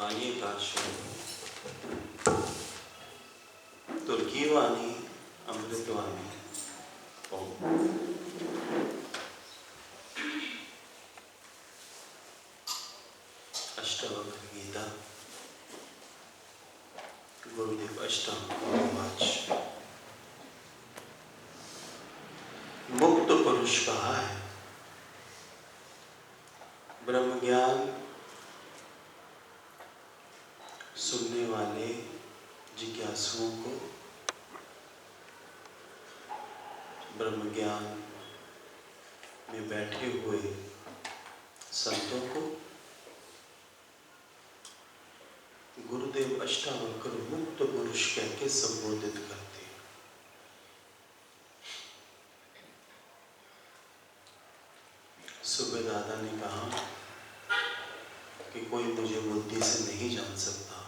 वाणी काश्य तुर्की वाणी अमृतवाणी ओम। अष्टावक्र गीता गुरुदेव अष्टावक्र मुक्त पुरुष कहा है। ब्रह्म ज्ञान सुनने वाले जिज्ञासुओं को, ब्रह्म ज्ञान में बैठे हुए संतों को गुरुदेव अष्टावक्र मुक्त पुरुष कह के संबोधित करते हैं। सुबह दादा ने कहा कि कोई मुझे बुद्धि से नहीं जान सकता,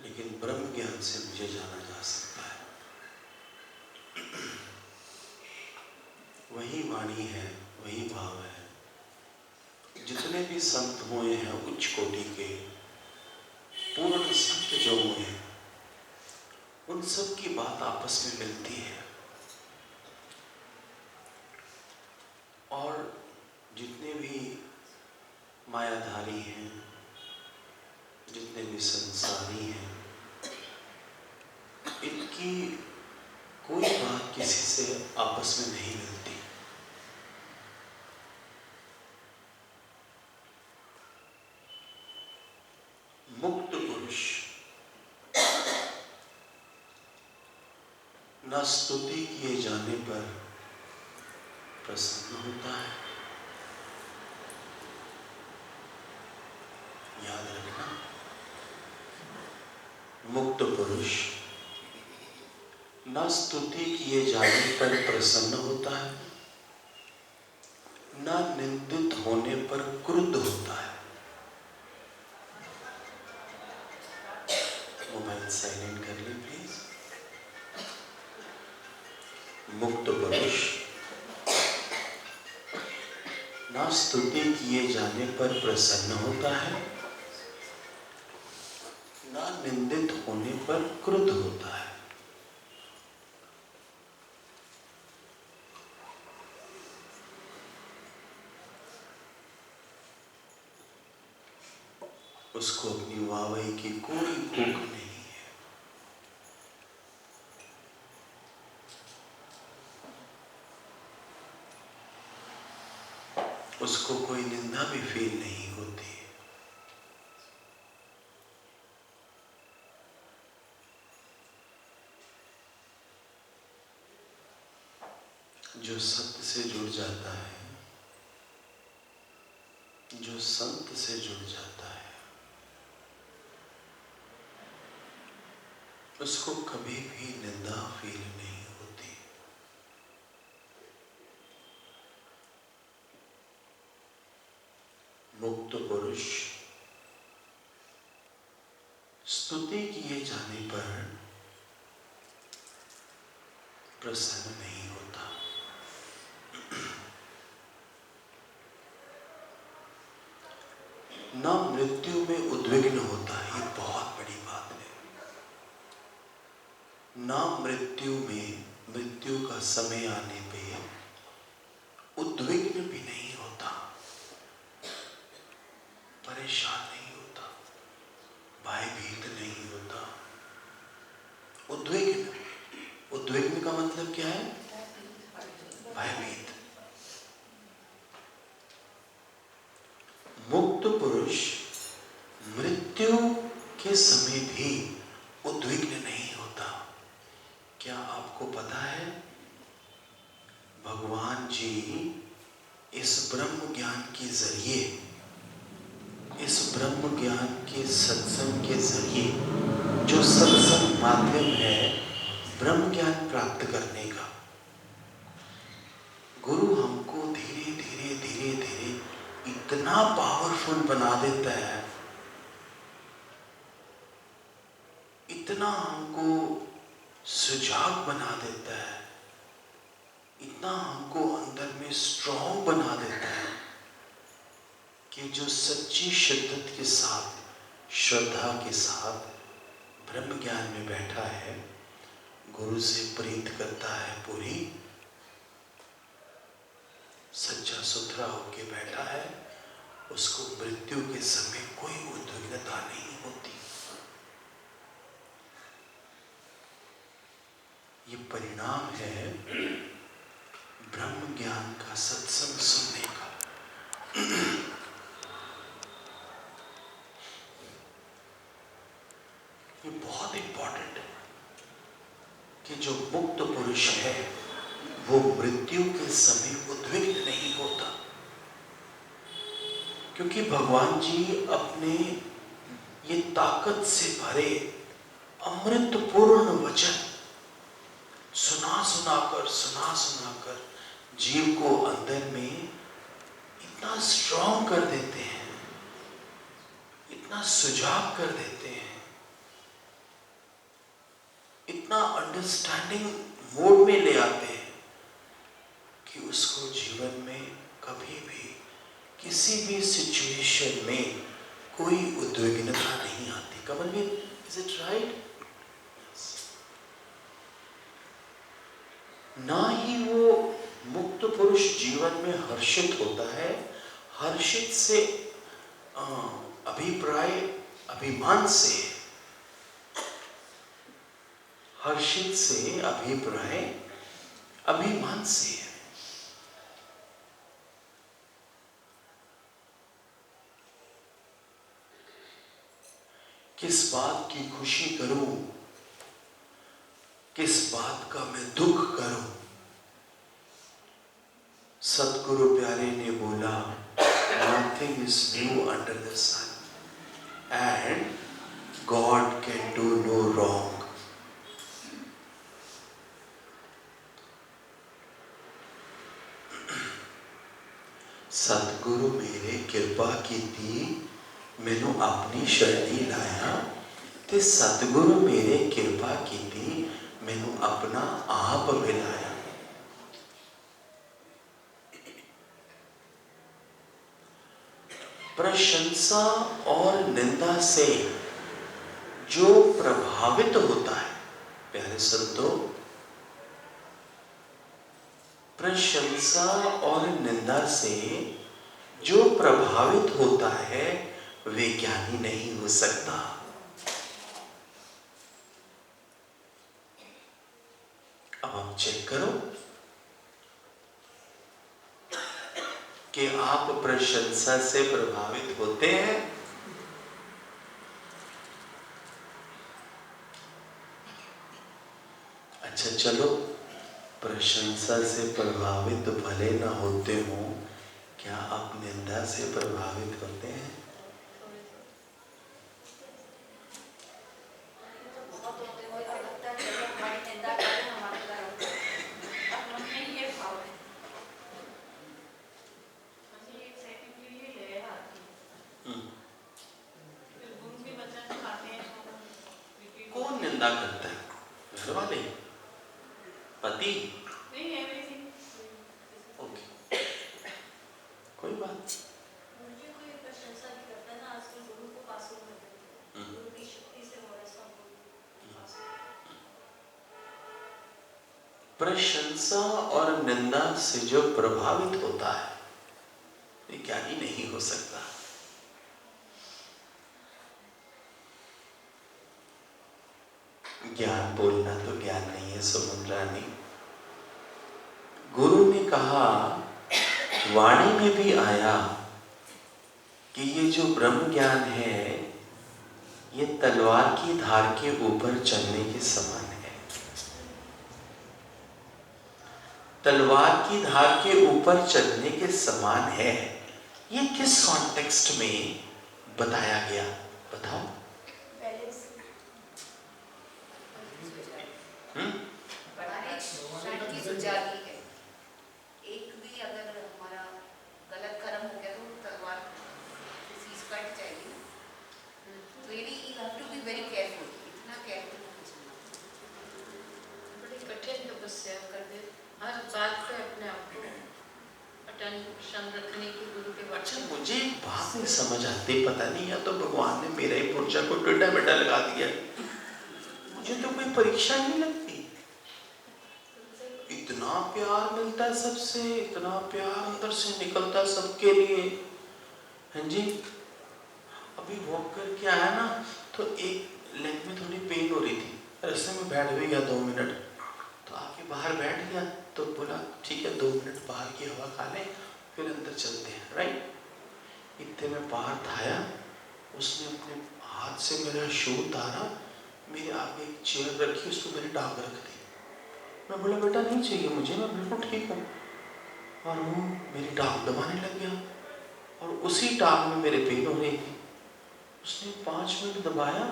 लेकिन ब्रह्म ज्ञान से मुझे जाना जा सकता है। वही वाणी है, वही भाव है। जितने भी संत हुए हैं उच्च कोटि के, पूर्ण सत्य जो हुए हैं, उन सब की बात आपस में मिलती है। और जितने भी मायाधारी हैं, जितने भी संसारी हैं, इनकी कोई बात किसी से आपस में नहीं मिलती। मुक्त पुरुष न स्तुति किए जाने पर प्रसन्न होता है। याद रखना, मुक्त पुरुष न स्तुति किए जाने पर प्रसन्न होता है, न निंदित होने पर क्रुद्ध होता है। मोबाइल साइलेंट कर ले प्लीज। मुक्त पुरुष न स्तुति किए जाने पर प्रसन्न होता है, न निंदित होने पर क्रुद्ध होता है। उसको अपनी वाहवाही की कोई भूख नहीं है। उसको कोई निंदा भी फील नहीं होती। जो सत्य से जुड़ जाता है, जो संत से जुड़ जाता है, उसको कभी भी निंदा फील नहीं होती। मुक्त पुरुष स्तुति किए जाने पर प्रसन्न नहीं होता। न मृत्यु में उद्विग्न होता है। ये बहुत बड़ी बात है। न मृत्यु में, मृत्यु का समय आने पे उद्विग्न भी नहीं होता, परेशान नहीं होता, भयभीत नहीं होता। उद्विग्न, उद्विग्न का मतलब क्या है? भयभीत। मुक्त पुरुष मृत्यु के समय भी उद्विग्न नहीं होता। क्या आपको पता है, भगवान जी इस ब्रह्म ज्ञान के जरिए, इस ब्रह्म ज्ञान के सत्संग के जरिए, जो सत्संग माध्यम है ब्रह्म ज्ञान प्राप्त करने का, गुरु हमको धीरे धीरे धीरे धीरे इतना पावरफुल बना देता है, इतना हमको सुजाग बना देता है, इतना हमको अंदर में स्ट्रॉन्ग बना देता है कि जो सच्ची शिद्दत के साथ श्रद्धा के साथ ब्रह्म ज्ञान में बैठा है, गुरु से प्रीत करता है, पूरी सच्चा सुथरा होके बैठा है, उसको मृत्यु के समय कोई उद्विग्नता नहीं होती। ये परिणाम है ब्रह्म ज्ञान का सत्संग सुनने का। ये बहुत इंपॉर्टेंट है कि जो मुक्त पुरुष है वो मृत्यु के समय उद्विग्न नहीं होता, क्योंकि भगवान जी अपने ये ताकत से भरे अमृतपूर्ण वचन सुना सुनाकर जीव को अंदर में इतना स्ट्रॉन्ग कर देते हैं, इतना सुजाग कर देते हैं, इतना अंडरस्टैंडिंग मोड में ले आते हैं कि उसको जीवन में कभी भी किसी भी सिचुएशन में कोई उद्विग्नता नहीं आती। Kamalvir, is it right? ना ही वो मुक्त पुरुष जीवन में हर्षित होता है, हर्षित से अभिप्राय अभिमान से, हर्षित से अभिप्राय अभिमान से है। किस बात की खुशी करूं, किस बात का मैं दुख करूं? सतगुरु प्यारे ने बोला, nothing is new under the sun and God can do no wrong. सतगुरु मेरे कृपा कीती, मैनू अपनी शरणी लाया, ते सतगुरु मेरे कृपा कीती, मैनू अपना आप मिलाया। प्रशंसा और निंदा से जो प्रभावित होता है, प्यारे संतों, प्रशंसा और निंदा से जो प्रभावित होता है वे ज्ञानी नहीं हो सकता। अब हम चेक करो कि आप प्रशंसा से प्रभावित होते हैं? अच्छा चलो, प्रशंसा से प्रभावित भले ना होते हो, क्या आप निंदा से प्रभावित होते हैं? कौन निंदा करता है? घर वाले? पति? ओके, कोई बात। मुझे कोई प्रशंसा नहीं करता ना, आजकल गुरु को पास हो गए, गुरु की शक्ति से हो रहा सब। प्रशंसा और निंदा से जो प्रभावित होता है ये ज्ञानी नहीं हो सकता। ज्ञान बोलना तो ज्ञान नहीं है सुमन रानी। गुरु ने कहा, वाणी में भी आया कि ये जो ब्रह्म ज्ञान है ये तलवार की धार के ऊपर चलने के समान है। तलवार की धार के ऊपर चलने के समान है। ये किस कॉन्टेक्स्ट में बताया गया बताओ? एक भी अगर हमारा गलत कर्म हो गया तो तलवार चीज कट जाएगी ना, तो ये नहीं, you have to be very careful, इतना केयरफुल होना चाहिए। बड़ी कठिन तपस्या कर दे, हर बात पे अपने आप को अटेंशन रखने की गुरु के वचन। मुझे एक बात नहीं समझ आती, पता नहीं या तो भगवान ने लगी रही, पुर्जा को टेढ़ा बेटा लगा दिया। मुझे तो कोई परीक्षा नहीं लगती। इतना प्यार मिलता है सबसे, इतना प्यार अंदर से निकलता है सबके लिए। हाँ जी, अभी वॉक करके आया ना, तो एक लेग में थोड़ी पेन हो रही थी, रास्ते में बैठ भी गया 2 मिनट, तो आके बाहर बैठ गया, तो बोला ठीक है 2 मिनट बाहर की हवा खा लें, फिर अंदर चलते हैं, राइट। इतने में बाहर था आया, उसने अपने हाथ से मेरा शू उतारा, मेरे आगे एक चेयर रखी, उसको मेरी टांग रख दी। मैं बोला बेटा नहीं चाहिए मुझे, मैं बिल्कुल ठीक हूँ। और वो मेरी टांग दबाने लग गया, और उसी टांग में मेरे पेन हो रही थी। उसने 5 मिनट दबाया,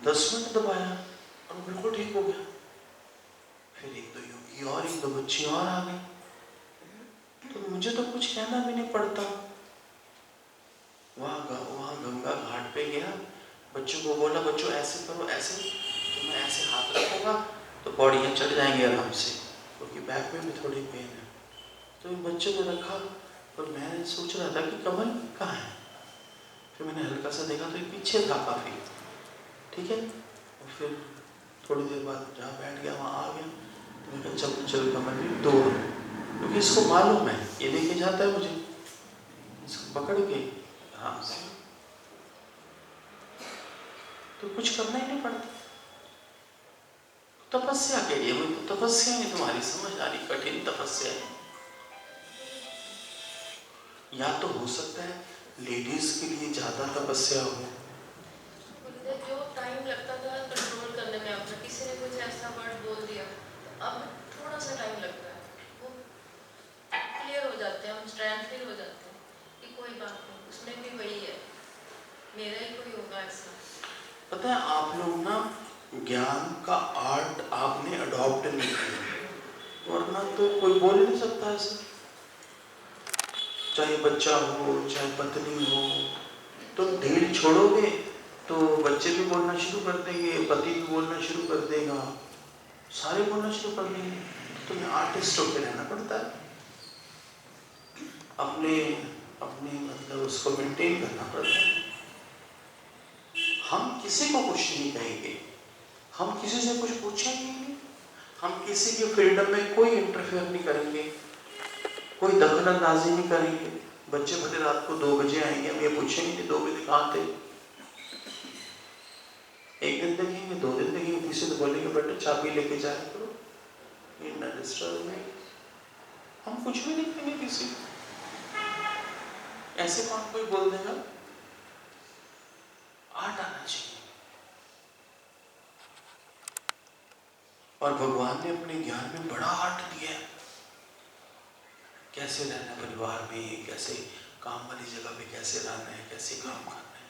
10 मिनट दबाया, और वो बिल्कुल ठीक हो गया। फिर 1-2 योगी और 1-2 बच्ची और आ गई, तो मुझे तो कुछ कहना भी नहीं पड़ता। वहाँ गंगा घाट पे गया, बच्चों को बोला बच्चों ऐसे करो, ऐसे, तो मैं ऐसे हाथ रखूँगा तो पौड़ियाँ चढ़ जाएंगे आराम से, क्योंकि बैक में भी थोड़ी पेन है। तो इन बच्चों ने रखा, और मैं सोच रहा था कि कमल कहाँ है। फिर मैंने हल्का सा देखा तो ये पीछे था काफ़ी, ठीक है। और फिर थोड़ी देर बाद जहाँ बैठ गया वहाँ आ गया, तो मैं कहा चल कमल भी दौड़, क्योंकि इसको मालूम है ये लेके जाता है मुझे, इसको पकड़ के आराम से, तो कुछ करना ही नहीं पड़ता। तपस्या के लिए, वो तो तपस्या है, तुम्हारी समझ आ रही, कठिन तपस्या है। या तो हो सकता है लेडीज के लिए ज्यादा तपस्या हो। जो टाइम लगता था कंट्रोल करने में, अब किसी ने कुछ ऐसा वर्ड बोल दिया, तो अब थोड़ा सा टाइम लगता है, वो क्लियर हो जाते हैं, हम स्ट्रेंथ फील हो जाते हैं कि कोई बात नहीं, उसमें भी वही है, मेरा ही कोई होगा ऐसा। पता है आप लोग ना ज्ञान का आर्ट आपने अडॉप्ट नहीं किया, वरना तो कोई बोल नहीं सकता ऐसे, चाहे बच्चा हो चाहे पत्नी हो। तुम ढील छोड़ोगे तो बच्चे भी बोलना शुरू कर देंगे, पति भी बोलना शुरू कर देगा, सारे बोलना शुरू कर देंगे। तुम्हें आर्टिस्ट होकर रहना पड़ता है, अपने अपने मतलब उसको मेंटेन करना पड़ता है। हम किसी को कुछ नहीं कहेंगे, हम किसी से कुछ पूछेंगे नहीं, हम किसी के फ्रीडम में कोई इंटरफेयर नहीं करेंगे, कोई दखलंदाजी नहीं करेंगे। बच्चे भले रात को 2 बजे आएंगे, हम ये पूछेंगे कि 2 बजे कहाँ थे। एक दिन देखेंगे, 2 दिन देखेंगे, किसी तो बोलेंगे बेटे चाबी लेके जाया करो, ये ना डिस्टर्ब नहीं। हम कुछ भी नहीं कहेंगे किसी को, ऐसे कौन कोई बोल देगा। आर्ट आना चाहिए। और भगवान ने अपने ज्ञान में बड़ा आर्ट दिया है, कैसे रहना परिवार में, कैसे काम वाली जगह पे कैसे रहना है, कैसे काम करना है,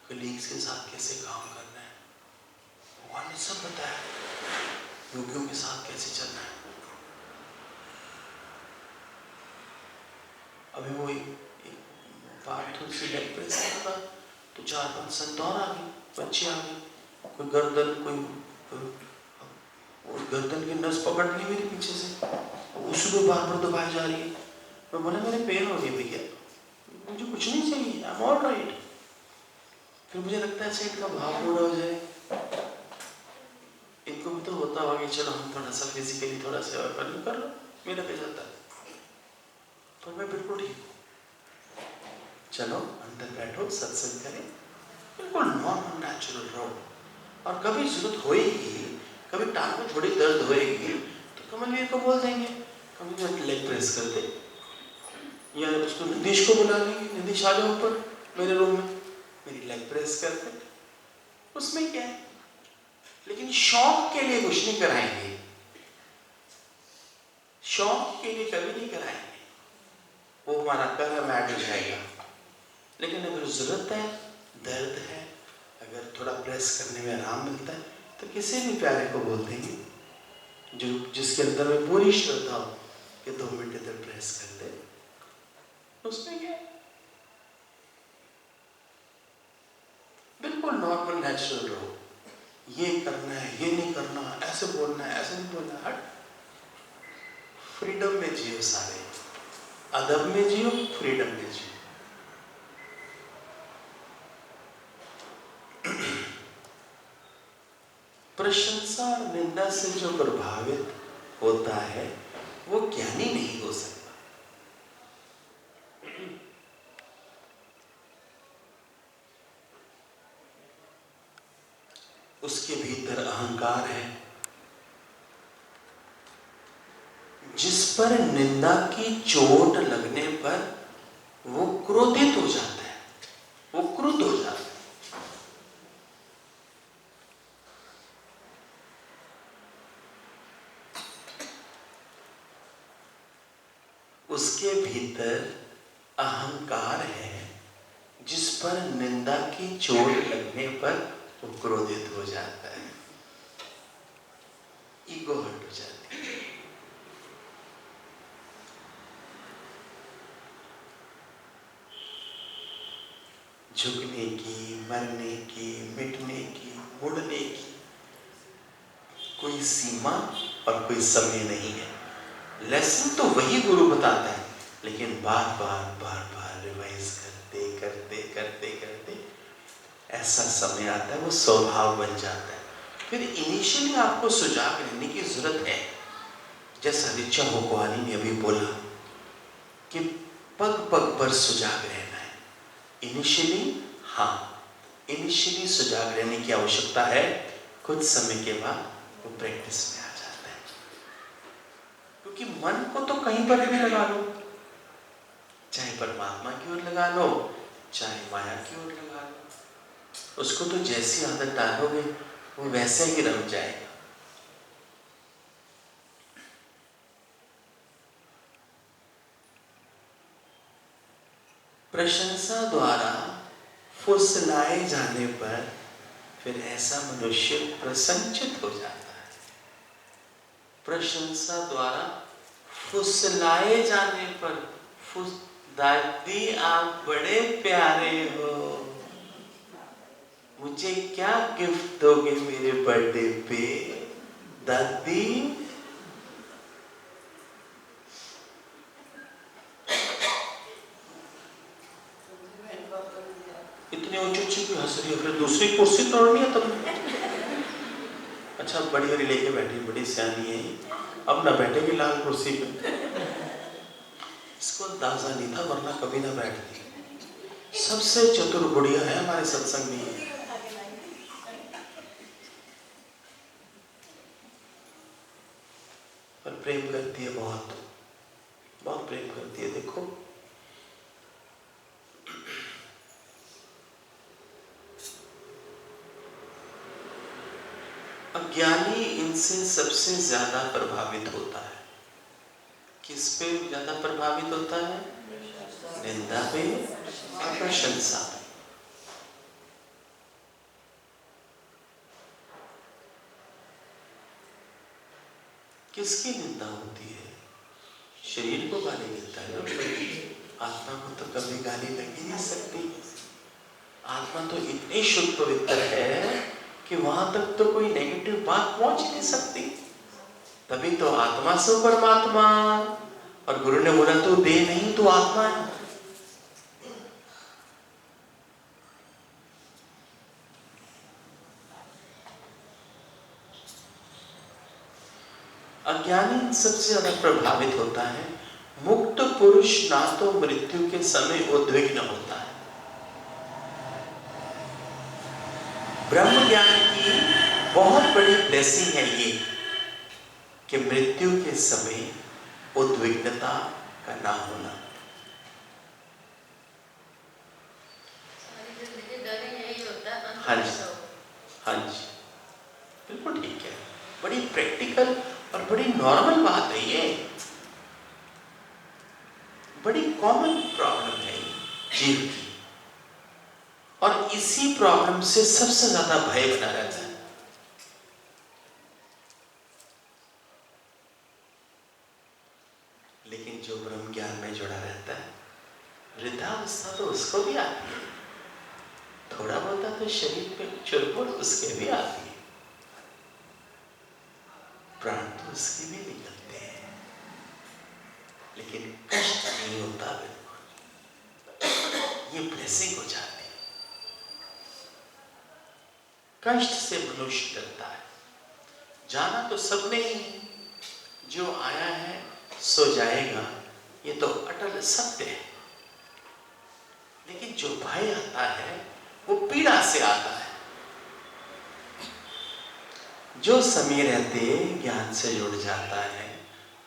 कलीग्स के साथ कैसे काम करना है, भगवान ने सब बताया। योगियों के साथ कैसे चलना है। अभी वो एक बात थोड़ी सी लेग प्रेस कर रहा, तो 4-5 संत और आ गए, बच्चे आ गए, कोई गर्दन की नस पकड़ ली मेरे पीछे से, उसको बार बार दबाई जा रही है। मैं बोला मेरे पेन हो रही है भैया, मुझे कुछ नहीं चाहिए, आई एम ऑल राइट। फिर मुझे लगता है इनका भाव पूरा हो जाए, इनको भी तो होता होगा कि चलो हम थोड़ा सा फिजिकली थोड़ा सा कर लो, मेरा पे जाता है, पर मैं बिल्कुल ठीक हूँ। चलो अंदर बैठो, सत्संग करें, बिल्कुल नॉर्मल नेचुरल रहो। और कभी जरूरत होएगी, कभी टांग में थोड़ी दर्द होएगी, तो कमलवीर को बोल देंगे कमलवीर लेग प्रेस कर दे, या उसको नीतीश को बुला लेंगे, नीतीश आ जाओ ऊपर मेरे रूम में, मेरी लेग प्रेस कर दे, उसमें क्या है। लेकिन शौक के लिए कुछ नहीं कराएंगे, शौक के लिए कभी नहीं कराएंगे, वो हमारा कर्म ऐड हो जाएगा। लेकिन अगर जरूरत है, दर्द है, अगर थोड़ा प्रेस करने में आराम मिलता है, तो किसी भी प्यारे को बोल देंगे जो जिसके अंदर में पूरी श्रद्धा हो कि 2 मिनट इधर प्रेस कर दे, उसमें क्या है। बिल्कुल नॉर्मल नेचुरल रहो, ये करना है ये नहीं करना, ऐसे बोलना है ऐसे नहीं बोलना, हट। फ्रीडम में जियो, सारे अदब में जियो, फ्रीडम में जियो। प्रशंसा और निंदा से जो प्रभावित होता है वो ज्ञानी नहीं हो सकता। उसके भीतर अहंकार है। जिस पर निंदा की चोट लगने पर वो क्रोधित हो जाता है, वो क्रुद्ध हो जाता है। उसके भीतर अहंकार है, जिस पर निंदा की चोट लगने पर वो क्रोधित हो जाता है, ईगो हर्ट हो जाती है। झुकने की, मरने की, मिटने की, मुड़ने की कोई सीमा और कोई समय नहीं है। लेसन तो वही गुरु बताता है, लेकिन बार बार रिवाइज करते करते करते करते ऐसा समय आता है वो स्वभाव बन जाता है। फिर इनिशियली आपको सुजाग रहने की जरूरत है। जैसा ऋचा भोपाली ने अभी बोला कि पग पग पर सुजाग रहना है। इनिशियली इनिशियली सुजाग रहने की आवश्यकता है। कुछ समय के बाद वो प्रैक्टिस में आ जाता है, क्योंकि मन को तो कहीं पर भी लगा लो, चाहे परमात्मा की ओर लगा लो, चाहे माया की ओर लगा लो, उसको तो जैसी आदत डालोगे वो वैसे ही रम जाएगा। प्रशंसा द्वारा फुसलाए जाने पर फिर ऐसा मनुष्य प्रसन्नचित हो जाता है। प्रशंसा द्वारा फुसलाए जाने पर दादी आप बड़े प्यारे हो, मुझे क्या गिफ्ट दोगे मेरे बर्थडे पे दादी? इतने ऊंची ऊंची क्यों हंस रही हो? फिर दूसरी कुर्सी तोड़नी है तुमने? अच्छा, बड़ी वाली लेके बैठी, बड़ी सियानी है, अब ना बैठेगी लाल कुर्सी पे। इसको अंदाजा नहीं था, वरना कभी ना बैठती। सबसे चतुर बुढ़िया है हमारे सत्संग में। पर प्रेम करती है, बहुत बहुत प्रेम करती है। देखो अज्ञानी इनसे सबसे ज्यादा प्रभावित होता है। किस पे ज्यादा प्रभावित होता है? निंदा पे और प्रशंसा पे। किसकी निंदा होती है? शरीर को गाली मिलता है ना, आत्मा को तो कभी गाली लग ही नहीं सकती। आत्मा तो इतनी शुद्ध पवित्र है कि वहां तक तो कोई नेगेटिव बात पहुंच ही नहीं सकती। तभी तो आत्मा से परमात्मा, और गुरु ने बोला तो देह नहीं तो आत्मा है। अज्ञानी सबसे ज्यादा प्रभावित होता है। मुक्त पुरुष ना तो मृत्यु के समय उद्विग्न होता है। ब्रह्म ज्ञान की बहुत बड़ी ब्लेसिंग है ये कि मृत्यु के समय उद्विग्नता का ना होना। हाँ जी, हाँ जी, बिल्कुल ठीक है। बड़ी प्रैक्टिकल और बड़ी नॉर्मल बात है ये, बड़ी कॉमन प्रॉब्लम है जीव की, और इसी प्रॉब्लम से सबसे ज्यादा भय बना रहता है। लेकिन जो ब्रह्म ज्ञान में जुड़ा रहता है, वृद्धावस्था तो उसको भी आती है, थोड़ा बहुत तो शरीर पे चुरपुर उसके भी आती है, प्राण तो उसके भी निकलते हैं, लेकिन कष्ट नहीं होता। बिल्कुल ये ब्लेसिंग हो जाती है। कष्ट से मनुष्य डरता है, जाना तो सबने ही है, जो आया है सो जाएगा, ये तो अटल सत्य है। लेकिन जो भय आता है वो पीड़ा से आता है। जो समय रहते ज्ञान से जुड़ जाता है,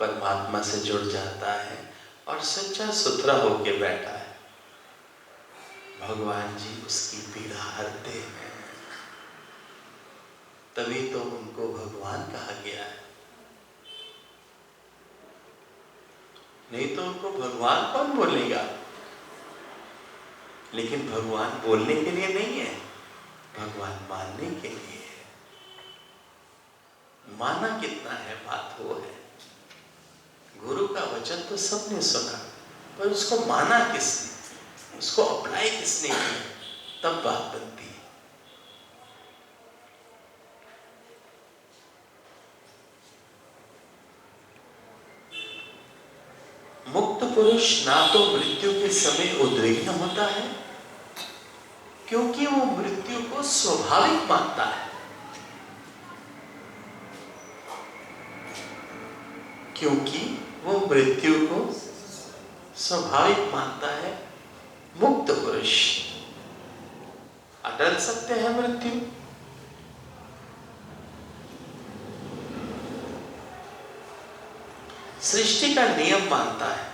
परमात्मा से जुड़ जाता है और सच्चा सुथरा होके बैठा है, भगवान जी उसकी पीड़ा हरते हैं। तभी तो उनको भगवान कहा गया है, नहीं तो उनको भगवान कौन बोलेगा। लेकिन भगवान बोलने के लिए नहीं है, भगवान मानने के लिए है। माना कितना है बात वो है। गुरु का वचन तो सबने सुना, पर उसको माना किसने, उसको अप्लाई किसने किया, तब बात बनती है। मुक्त पुरुष ना तो मृत्यु के समय उद्विग्न होता है, क्योंकि वो मृत्यु को स्वाभाविक मानता है। क्योंकि वो मृत्यु को स्वाभाविक मानता है। मुक्त पुरुष, अटल सत्य है मृत्यु। सृष्टि का नियम मानता है,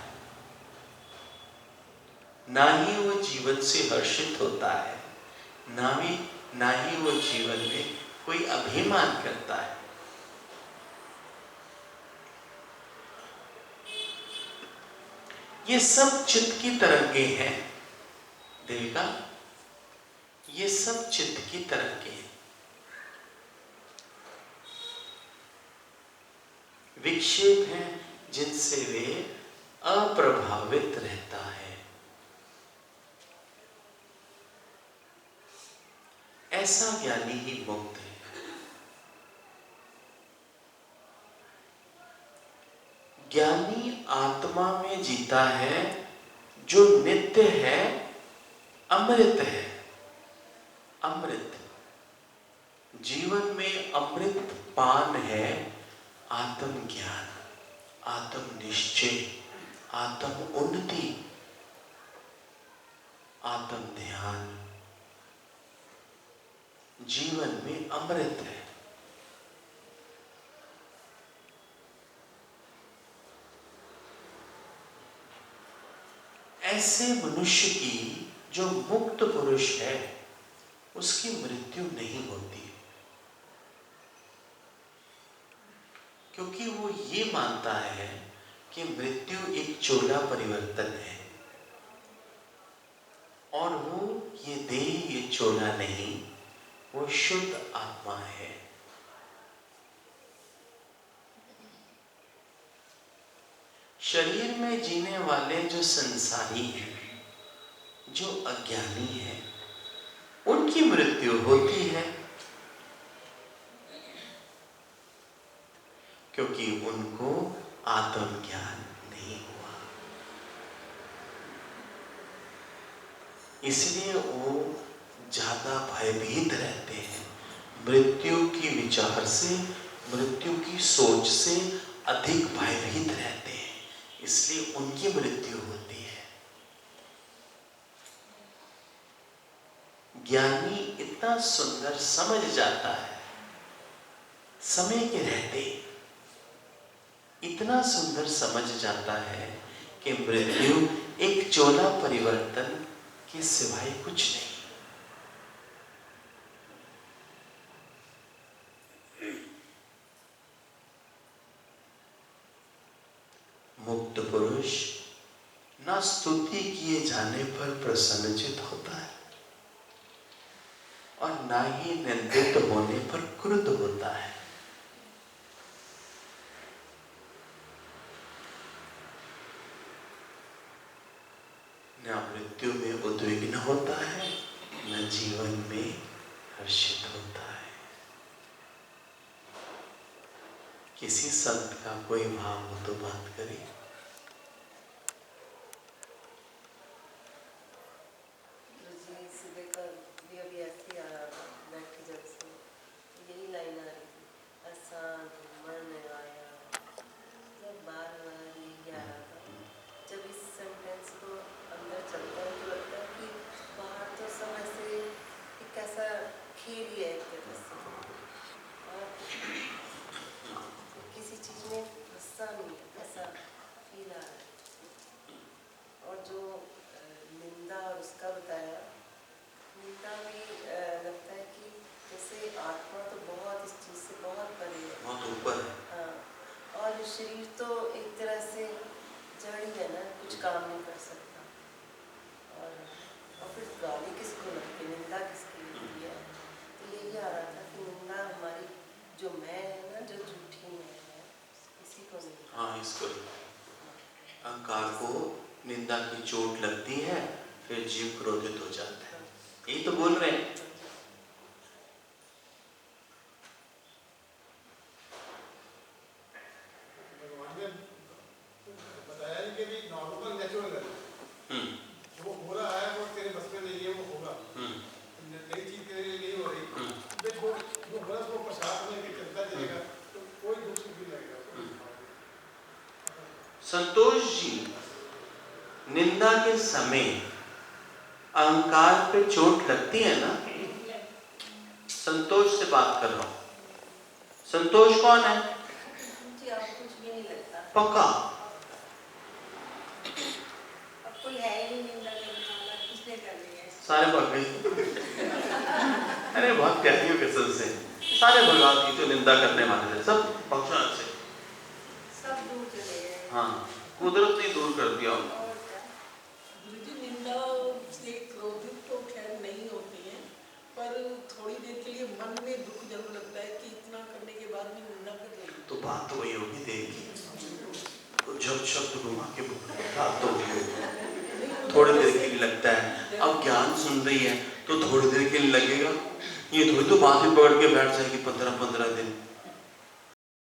ना ही वो जीवन से हर्षित होता है, ना ही वो जीवन में कोई अभिमान करता है। ये सब चित्त की तरंगे हैं देविका, ये सब चित्त की तरंगे हैं। विक्षेप हैं जिनसे वे अप्रभावित रहता है। ऐसा ज्ञानी ही मुक्त है। ज्ञानी आत्मा में जीता है जो नित्य है, अमृत है। अमृत जीवन में अमृत पान है। आत्म ज्ञान, आत्म निश्चय, आत्म उन्नति, आत्म ध्यान जीवन में अमृत है। ऐसे मनुष्य की जो मुक्त पुरुष है, उसकी मृत्यु नहीं होती, क्योंकि वो ये मानता है कि मृत्यु एक चोला परिवर्तन है और वो ये देह ये चोला नहीं, वो शुद्ध आत्मा है। शरीर में जीने वाले जो संसारी हैं, जो अज्ञानी हैं, उनकी मृत्यु होती है, क्योंकि उनको आत्मज्ञान नहीं हुआ। इसलिए वो ज्यादा भयभीत रहते हैं। मृत्यु की विचार से, मृत्यु की सोच से अधिक भयभीत रहते हैं, इसलिए उनकी मृत्यु होती है। ज्ञानी इतना सुंदर समझ जाता है, समय के रहते इतना सुंदर समझ जाता है कि मृत्यु एक चोला परिवर्तन के सिवाय कुछ नहीं। मुक्त पुरुष ना स्तुति किए जाने पर प्रसन्नचित होता है और ना ही निंदित होने पर क्रुद्ध होता है। न मृत्यु में उद्विग्न होता है, न जीवन में हर्षित होता है। किसी संत का कोई भाव हो तो बात करें। सुबह का भी अभी ऐसे ही आ रहा था, बैठ के जब से यही लाइन आ रही थी, अशांत अहंकार को निंदा की चोट लगती है, फिर जीव क्रोधित हो जाता है। यही तो बोल रहे हैं। भगवान ने बताया नहीं कि भी नॉर्मल नेचुरल है, वो हो रहा है, वो तेरे बस में नहीं है, वो होगा। नई चीज तेरे लिए नहीं हो रही, वो बस वो प्रसाद में चलता जाएगा, तो कोई दुख सुख नहीं लगेगा। संतोष जी, निंदा के समय अहंकार पे चोट लगती है ना? संतोष से बात कर रहा हूं। संतोष कौन है? जी आपको कुछ भी नहीं लगता, पक्का? अब कोई है ही नहीं निंदा करने वाला, किसने करनी है? सारे भाग गए। अरे बहुत प्यारी हो कसम से, सारे भगवान की जो निंदा करने वाले थे सब भक्षण से, सब दूर चले गए। हाँ, कुदरत ने दूर कर दिया उनको। और क्या? गुरुजी निंदा से क्रोधित तो खैर नहीं होते हैं, पर थोड़ी देर के लिए मन में दुख जरूर लगता है कि इतना करने के बाद भी निंदा कर रही है। तो बात तो वही होगी देव की, तो जब शब्द घुमा के बात तो वही होगी। थोड़ी देर के लिए लगता है, अब ज्ञान सुन रही है तो थोड़ी देर के लिए लगेगा, ये थोड़ी तो बात ही पकड़ के बैठ जाएगी 15-15 दिन।